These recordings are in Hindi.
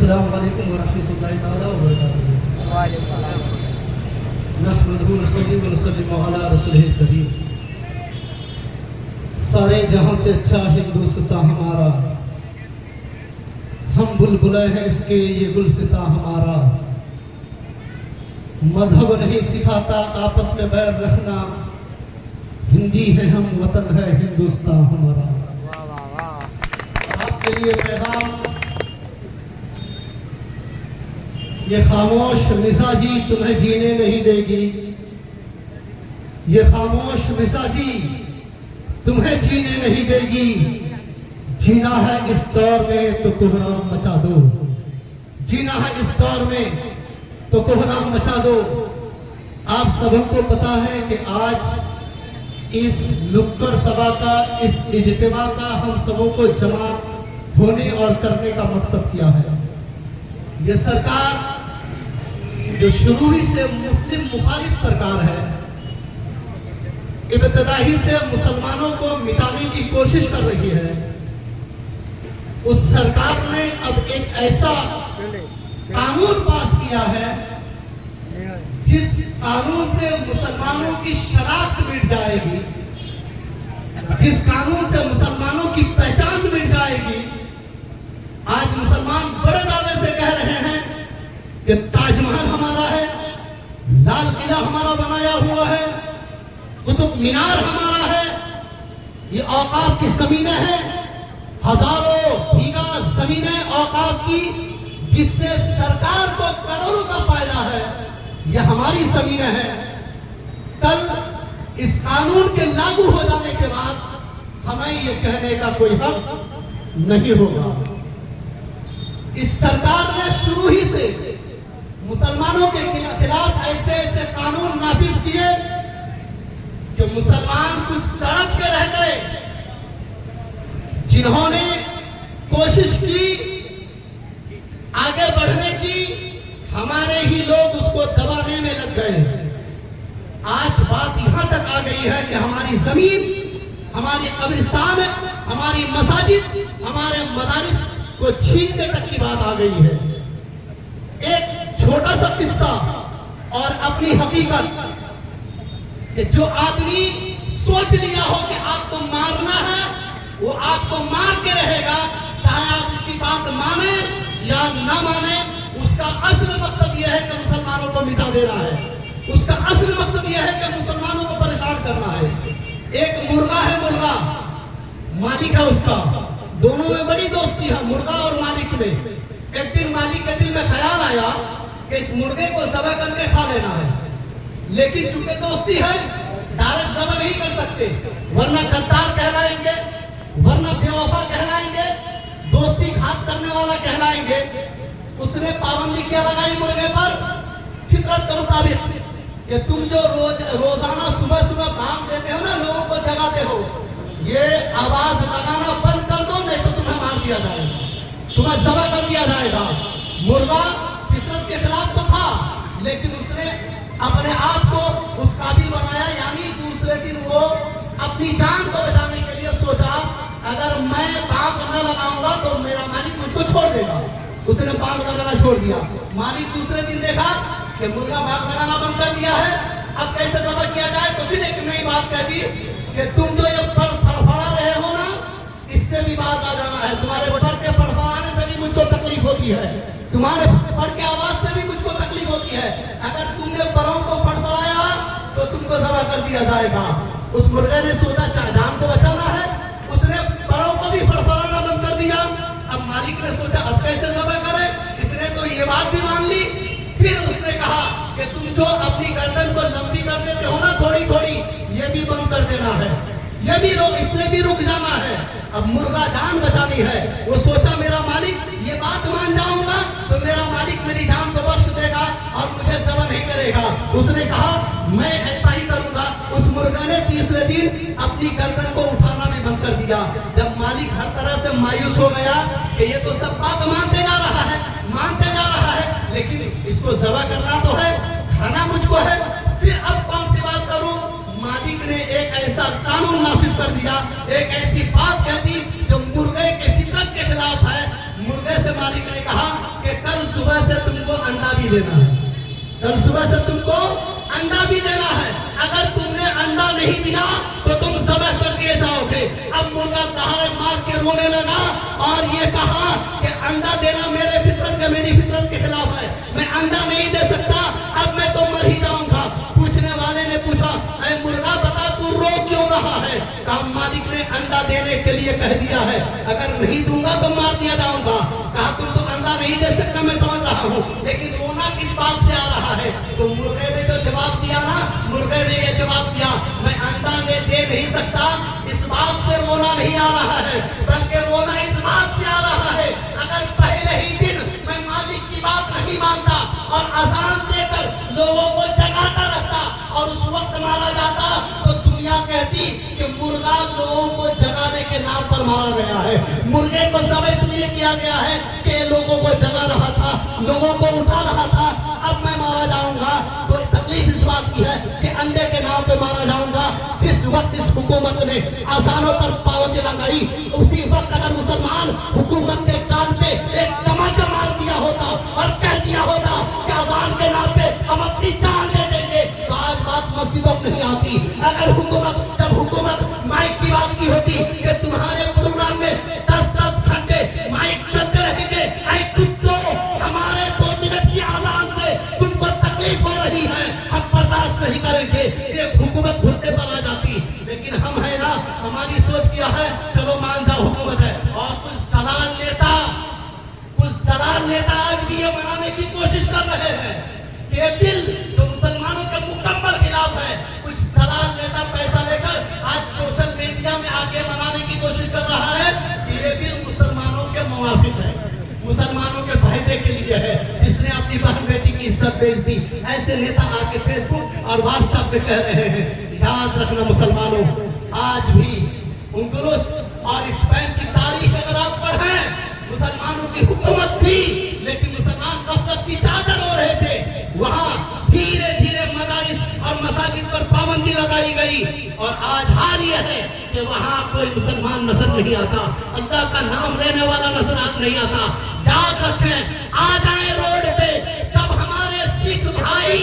अस्सलामु अलैकुम व रहमतुल्लाहि तआला व बरकातुहू। नहमदुहु व नसल्ली व नसल्लिमु अला रसूलिल करीम। सारे जहां से अच्छा हिंदुस्तां हमारा, हम बुलबुलें हैं इसके ये गुलसिता हमारा। मजहब नहीं सिखाता आपस में बैर रखना, हिंदी है हम वतन है हिंदुस्तां हमारा। आपके लिए पैगाम, ये खामोश मिजाजी तुम्हें जीने नहीं देगी, ये खामोश मिजाजी तुम्हें जीने नहीं देगी। जीना है इस दौर में तो कोहराम मचा दो, जीना है इस दौर में तो कोहराम मचा दो। आप सबको पता है कि आज इस नुक्कड़ सभा का, इस इज्तिमा का हम सबों को जमा होने और करने का मकसद क्या है। ये सरकार जो शुरू ही से मुस्लिम मुखालिफ सरकार है, इब्तदाई से मुसलमानों को मिटाने की कोशिश कर रही है, उस सरकार ने अब एक ऐसा कानून पास किया है जिस कानून से मुसलमानों की शनाख्त मिट जाएगी, जिस कानून से मुसलमानों की पहचान मिट जाएगी। आज मुसलमान बड़े दावे से कह रहे हैं कि ताजमहल हमारा है, लाल किला हमारा बनाया हुआ है, कुतुब मीनार हमारा है, ये औकाफ की जमीनें हैं, हजारों बीघा जमीनें औकाफ की, जिससे सरकार को करोड़ों का फायदा है, ये हमारी जमीनें हैं। कल इस कानून के लागू हो जाने के बाद हमें ये कहने का कोई हक नहीं होगा। इस सरकार ने शुरू ही से मुसलमानों के खिलाफ ऐसे ऐसे कानून नाफिज किए कि मुसलमान कुछ तड़प के रह गए। जिन्होंने कोशिश की आगे बढ़ने की, हमारे ही लोग उसको दबाने में लग गए। आज बात यहां तक आ गई है कि हमारी जमीन, हमारी कब्रिस्तान, हमारी मसाजिद, हमारे मदारिस को छीनने तक की बात आ गई है। एक छोटा सा किस्सा और अपनी हकीकत कि जो आदमी सोच लिया हो कि आपको मारना है, वो आपको मार के रहेगा, चाहे आप उसकी बात माने या ना माने। उसका असल मकसद यह है कि मुसलमानों को मिटा देना है, उसका असल मकसद यह है कि मुसलमानों को परेशान करना है। एक मुर्गा है, मुर्गा मालिक है उसका, दोनों में बड़ी दोस्ती है, मुर्गा और मालिक में। एक दिन मालिक के दिल में ख्याल आया कि इस मुर्गे को ज़बह करके खा लेना है, लेकिन चूंकि दोस्ती है डायरेक्ट ज़बह नहीं कर सकते, वरना गद्दार कहलाएंगे, वरना बेवफा कहलाएंगे, दोस्ती घात करने वाला कहलाएंगे। उसने पाबंदी क्या लगाई मुर्गे पर, फितरत के मुताबिक कि तुम जो रोजाना सुबह सुबह भाग देते हो ना, लोगों को जगाते हो, ये आवाज लगाना बंद कर दो, नहीं तो तुम्हें मार दिया जाएगा, तुम्हें ज़बह कर दिया जाएगा। मुर्गा फितरत के खिलाफ तो था, लेकिन उसने अपने आप को उस काबिल बनाया, यानी दूसरे दिन वो अपनी जान को बचाने के लिए सोचा अगर मैं बाग न लगाऊंगा तो मेरा मालिक मुझको छोड़ देगा। उसने बाग लगाना छोड़ दिया। मालिक दूसरे दिन देखा कि मुर्गा बाग लगाना बंद कर दिया है, अब कैसे ज़बह किया जाए, तो फिर एक नई बात कह दी कि तुम जो ये फड़फड़ा रहे हो ना, इससे भी बात आ जाना है। तुम्हारे फड़ के फड़फड़ाने से भी मुझको तकलीफ होती है, तुम्हारे फड़ के आवाज से भी मुझको तकलीफ होती है। अगर तुमने परों को फड़फड़ाया तो तुमको ज़बह कर दिया जाएगा। उस मुर्गे ने सोचा जान को बचाना है, उसने परों को भी फड़फड़ाना बंद कर दिया। अब मालिक ने सोचा अब कैसे ज़बह करे, इसने तो ये बात भी मान ली। फिर उसने कहा कि तुम जो अपनी गर्दन को लंबी कर देते हो ना थोड़ी थोड़ी, ये भी बंद कर देना है, ये भी लोग, इससे भी रुक जाना है। अब मुर्गा जान बचानी है, वो सोचा मेरा मालिक ये बात मान जाऊंगा तो मेरा मालिक मेरी जान को बख्श देगा और मुझे ज़बह नहीं करेगा। उसने कहा मैं ऐसा ही करूंगा। उस मुर्गा ने तीसरे दिन अपनी गर्दन को उठाना भी बंद कर दिया। जब मालिक हर तरह से मायूस हो गया कि ये तो सब बात मानते जा रहा है, मानते जा रहा है, लेकिन इसको ज़बह करना तो है, खाना मुझको है, फिर अब कौन सी बात करूं। मालिक ने एक ऐसा कानून नाफिज कर दिया, एक ऐसी बात कह दी जो मुर्गे के फितरत के खिलाफ है। मुर्गे से मालिक ने कहा कि भी देना है, कल सुबह से तुमको अंडा भी देना है। अगर तुमने अंडा नहीं दिया तो तुम समय पर दिए जाओगे। अब मुर्गा दहाड़े मार के रोने लगा और ये कहा कि अंडा देना मेरे फितरत के मेरी फितरत के खिलाफ है, मैं अंडा नहीं दे सकता, अब मैं तो मर ही जाऊंगा। पूछने वाले ने पूछा, अरे मुर्गा बता तू रो क्यों रहा है? कहा मालिक ने अंडा देने के लिए कह दिया है, अगर नहीं दूंगा तो मार दिया जाऊंगा। कहा तुम तो अंडा नहीं दे सकता, मैं समझ रहा हूँ, लेकिन रोना किस बात से आ रहा है? तो मुर्गे ने जो जवाब दिया ना, मुर्गे ने ये जवाब दिया, मैं अंडा दे नहीं सकता इस बात से रोना नहीं आ रहा है, बल्कि रोना इस बात से आ रहा है, अगर पहले ही दिन मैं मालिक की बात नहीं मानता और अजान देकर लोगों को जगाता रहता और उस वक्त मारा जाता तो दुनिया कहती कि मुर्गा लोगों को जगाने के नाम पर मारा गया है। मुर्गे को सब इसलिए किया गया है कि लोगों को जगा रहा था, लोगों को उठा रहा था, अब मैं मारा जाऊंगा। तो तकलीफ इस बात की है कि अंडे के नाम पे मारा जाऊंगा। जिस वक्त इस हुकूमत ने अजानों पर पाबंदी लगाई, उसी वक्त अगर मुसलमान हुकूमत के कान पे एक तमाचा मार दिया होता और कह दिया होता कि अजान के नाम पे हम अपनी जान दे देंगे, तो आज बात मस्जिदों में नहीं आती। अगर जब हुकूमत माइक की बात की होती कि तुम्हारे प्रोग्राम में 10-10 घंटे माइक चलते रहेंगे, ऐ कुत्तों, हमारे 2 मिनट की आजान से तुमको तकलीफ हो रही है, हम बर्दाश्त नहीं करेंगे, एक हुकूमत घुटने पर आ जाती। लेकिन हम है ना, हमारी सोच क्या है, चलो मान जाओ हुकूमत है, और कुछ दलाल नेता आज भी ये बनाने की कोशिश कर रहे हैं कि ये बिल जो मुसलमानों के मुकम्मल खिलाफ है, कुछ दलाल नेता पैसा लेकर आज सोशल मीडिया में आके बनाने की कोशिश कर रहा है कि ये बिल मुसलमानों के मुवाफिक है, मुसलमानों के फायदे के लिए है, जिसने अपनी बहन बेटी की इज्जत बेच दी। ऐसे नेता आके फेसबुक और व्हाट्सएप पे कह रहे हैं। याद रखना मुसलमानों, आज भी उंगुरुस और स्पेन की तारीख अगर आप पढ़ें, मुसलमानों की हुकूमत थी, लेकिन मुसलमान गफलत की चादर ओढ़ रहे थे। वहां धीरे धीरे मदारिस और मसाजिद पर पाबंदी लगाई गई और आज हाल यह है कि वहां कोई मुसलमान नजर नहीं आता, अल्लाह का नाम लेने वाला नजर नहीं आता। याद रखें, आ जाए रोड पे, जब हमारे सिख भाई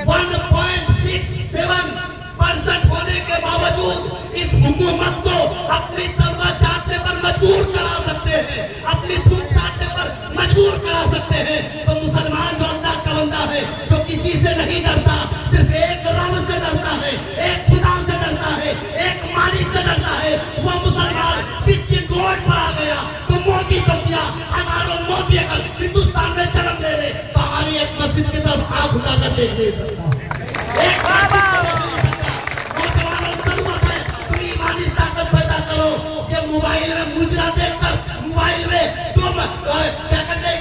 1.67% होने के बावजूद इस हुकूमत को अपनी तलवार चाटने पर मजबूर करा सकते हैं, अपनी धूप चाटने पर मजबूर करा सकते हैं, तो मुसलमान जो अल्लाह का बंदा है, जो किसी से नहीं डरता, सिर्फ एक रब से डरता है, एक खुदा से डरता है, एक मालिक से डरता है, वो मुसलमान जिस दिन रोड पर आ गया तो मोदी को किया, हजारों मोदी अगर हिंदुस्तान में जन्म ले ले तो हमारी एक मस्जिद की तरफ आंख उठाकर देख नहीं सकता। मोबाइल में मुजरा देखकर, मोबाइल में तुम क्या कहते हैं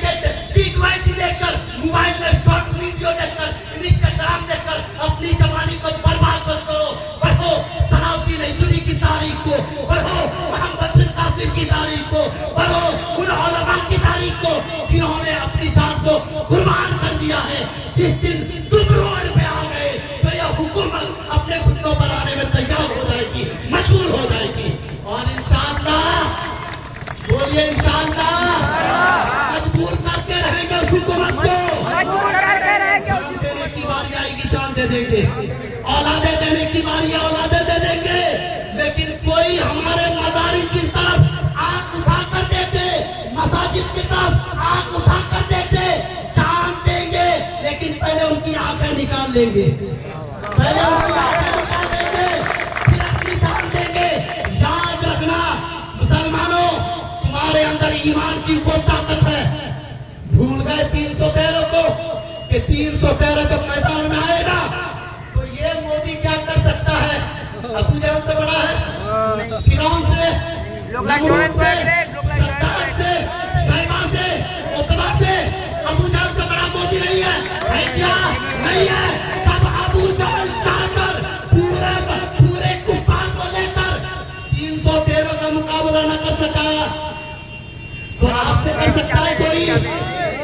टीवी देखकर, मोबाइल में शॉर्ट वीडियो देखकर, इंस्टाग्राम देखकर अपनी जवानी को बर्बाद मत करो। पढ़ो सलाउद्दीन अय्यूबी की तारीख को, पढ़ो मोहम्मद बिन कासिम की तारीख को, पढ़ो उन उलमा की तारीख को जिन्होंने अपनी जान को कुर्बान कर दिया है। जिस दिन तुम रोड पे आ गए तो यह हुकूमत अपने घुटनों पर आने में तैयार हो जाएगी, मजबूर हो जाएगी। और इंशाअल्लाह, बोलिए इंशाअल्लाह, मजबूर करके रहेंगे उस हुकूमत को, मजबूर करके रहेंगे। जान देने की बारी आएगी, जान दे देंगे, औलादे देने की बारी औलादे दे देंगे, लेकिन कोई हमारे मदारिस की तरफ आंख उठा कर देखे, मसाजिद की तरफ आंख उठा कर देखे, जान देंगे, लेकिन पहले उनकी आंखें निकाल लेंगे, पहले उनकी आंखें निकाल लेंगे, फिर अपनी जान देंगे। याद रखना मुसलमानों, तुम्हारे अंदर ईमान की वो ताकत है। भूल गए 313 को कि 313 जब मैदान में आएगा तो ये मोदी क्या कर सकता है? अबू जहल से बड़ा है, फिरौन से, नमरूद से, सद्दात से, शैबा से, उतबा से, अबू जहल से बड़ा मोदी नहीं है क्या? नहीं है। जब अबू जहल चाहकर पूरे कुफार को लेकर 313 का मुकाबला न कर सका तो आपसे कर सकता है कोई?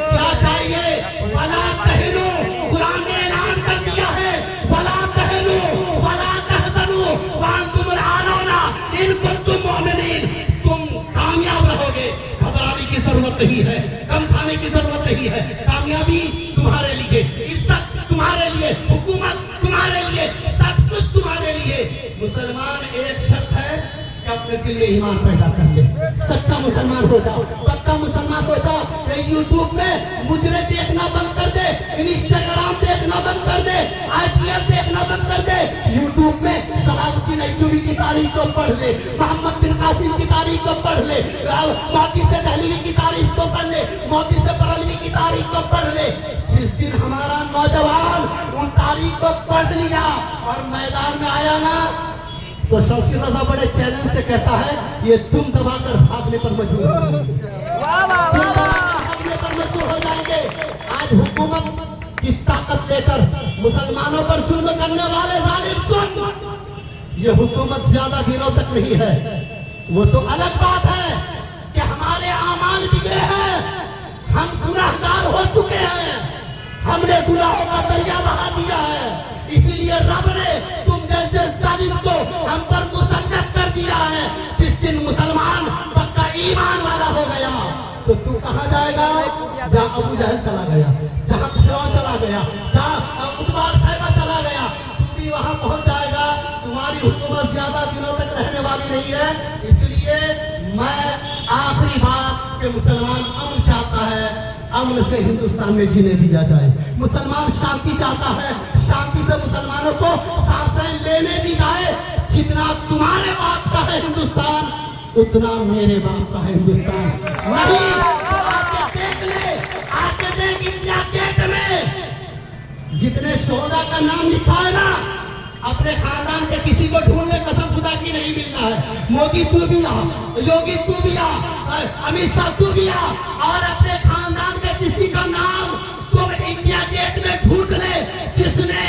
क्या चाहिए? वला तहनु, कुरान ने ऐलान कर दिया है, वला तहनु वला तहजनु व अंतुम अलआलौना इन कुंतुम मुमिनीन। तुम कामयाब रहोगे, घबराने की जरूरत नहीं है, कम खाने की जरूरत नहीं है, कामयाबी तुम्हारे अपने दिल में ईमान पैदा कर ले, सच्चा मुसलमान हो जाओ, पक्का मुसलमान हो जाओ। यूट्यूब में मुजरे देखना बंद कर दे, इंस्टाग्राम देखना बंद कर दे, IPL देखना बंद कर दे। यूट्यूब में सलाहुद्दीन अय्यूबी की तारीख को पढ़ ले, मोहम्मद बिन कासिम की तारीख को पढ़ ले, मोती से दहलवी की तारीख को पढ़ ले, मोती से बरेलवी की तारीख को पढ़ ले। जिस दिन हमारा नौजवान उन तारीख को पढ़ लिया और मैदान में आया ना, तो शौकी रजा बड़े चैलेंज से कहता है ये तुम दबाकर भागने पर मजबूर हो जाएंगे। आज हुकूमत की ताकत लेकर मुसलमानों पर जुल्म करने वाले जालिम सुन, ये हुकूमत ज्यादा दिनों तक नहीं है। वो तो अलग बात है कि हमारे आमाल बिगड़े हैं, हम गुनाहगार हो चुके हैं, हमने गुनाहों का दरिया बहा दिया है, इसीलिए रब ने तुम जैसे जालिम को हम पर मुसल्लत कर दिया है। जिस दिन मुसलमान पक्का ईमान वाला हो गया तो तू कहां जाएगा? जहां अबू जहल चला गया, जहां फिरौन चला गया, जहां उतबा शैबा चला गया, तू भी वहां पहुंच जाएगा। तुम्हारी हुकूमत ज्यादा दिनों तक रहने वाली नहीं है। इसलिए मैं आखिरी बात कि मुसलमान अमन चाहता है, अमन से हिंदुस्तान में जीने दिया जाए। मुसलमान शांति चाहता है, शांति से मुसलमानों को सांसें लेने दी जाए। जितना तुम्हारे बाप का है हिंदुस्तान, उतना मेरे बाप का है हिंदुस्तान। नहीं आके देख ले, आके देख इंडिया गेट में जितने शोहदा का नाम लिखा है ना, अपने खानदान के किसी को ढूंढ ले, कसम खुदा की नहीं मिलना है। मोदी तू भी आ, योगी तू भी आ, अमित शाह तू भी आ, और अपने खानदान के किसी का नाम तुम इंडिया गेट में ढूंढ ले जिसने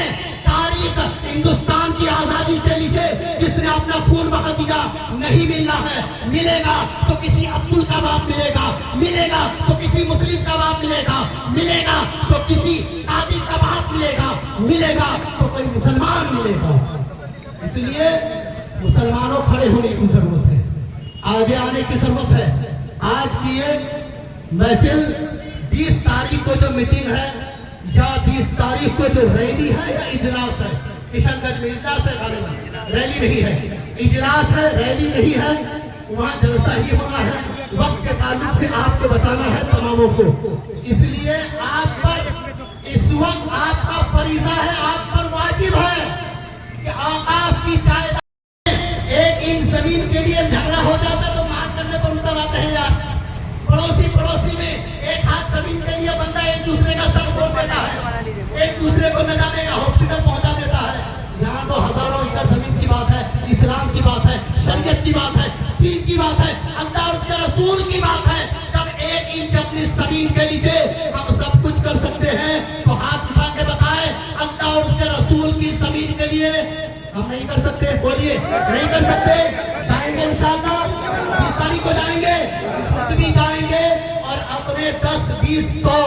तारीख हिंदुस्तान की आजादी के लिए जिसने अपना खून बहा दिया। नहीं मिलना है, मिलेगा तो किसी अब्दुल का बाप मिलेगा, मिलेगा तो किसी मुस्लिम का बाप मिलेगा, मिलेगा तो किसी आदिल का बाप मिलेगा, मिलेगा तो कोई मुसलमान मिलेगा। इसलिए मुसलमानों खड़े होने की जरूरत है, आगे आने की जरूरत है। आज की ये महफिल 20 तारीख को जो मीटिंग है या 20 तारीख को जो रैली है या इजलास है, किशनगंज में इजलास है, रैली नहीं है, इजलास है, रैली नहीं है। वहाँ जलसा ही होना है, वक्त के ताल्लुक से आपको बताना है तमामों को। इसलिए आप पर इस वक्त आपका फरीजा है, आप पर वाजिब है कि आपकी चाय एक इन जमीन के लिए झगड़ा हो जाता तो मार करने पर उतर आते हैं यार। पड़ोसी में एक हाथ जमीन के लिए बंदा एक दूसरे का सर फोड़ देता है, एक दूसरे को न जाने का हॉस्पिटल पहुंचा देता है। यहाँ तो हजारों एकड़ जमीन की बात है, इस्लाम की बात है, शरीयत की बात है, दीन की बात है, अल्लाह और उसके रसूल की बात है। जब एक इंच अपनी जमीन के नीचे हम सब कुछ कर सकते हैं तो हाथ उठा के बताए अल्लाह और उसके रसूल की जमीन के लिए हम नहीं कर सकते? बोलिए, नहीं कर सकते? जाएंगे इंशाअल्लाह, 20 तारीख को जाएंगे, खुद भी जाएंगे और अपने 10, 20, 100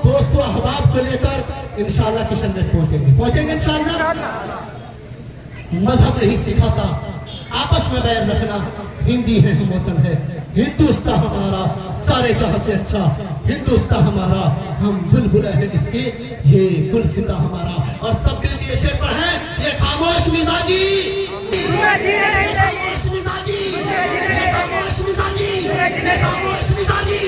दोस्तों अहबाब को लेकर इंशाअल्लाह किशनगंज पहुंचेंगे इंशाअल्लाह। मजहब नहीं सिखाता, आपस में बैर रखना, हिंदी है हम वतन है, हिंदुस्तान हमारा सारे जहां से अच्छा, हिंदुस्तान हमारा हम बुलबुल है इसके, ये गुलसिता हमारा। और सब मिल के शेर पर है ये खामोश मिजाजी, खामोश मिजाजी, खामोश मिजाजी, खामोश मिजाजी।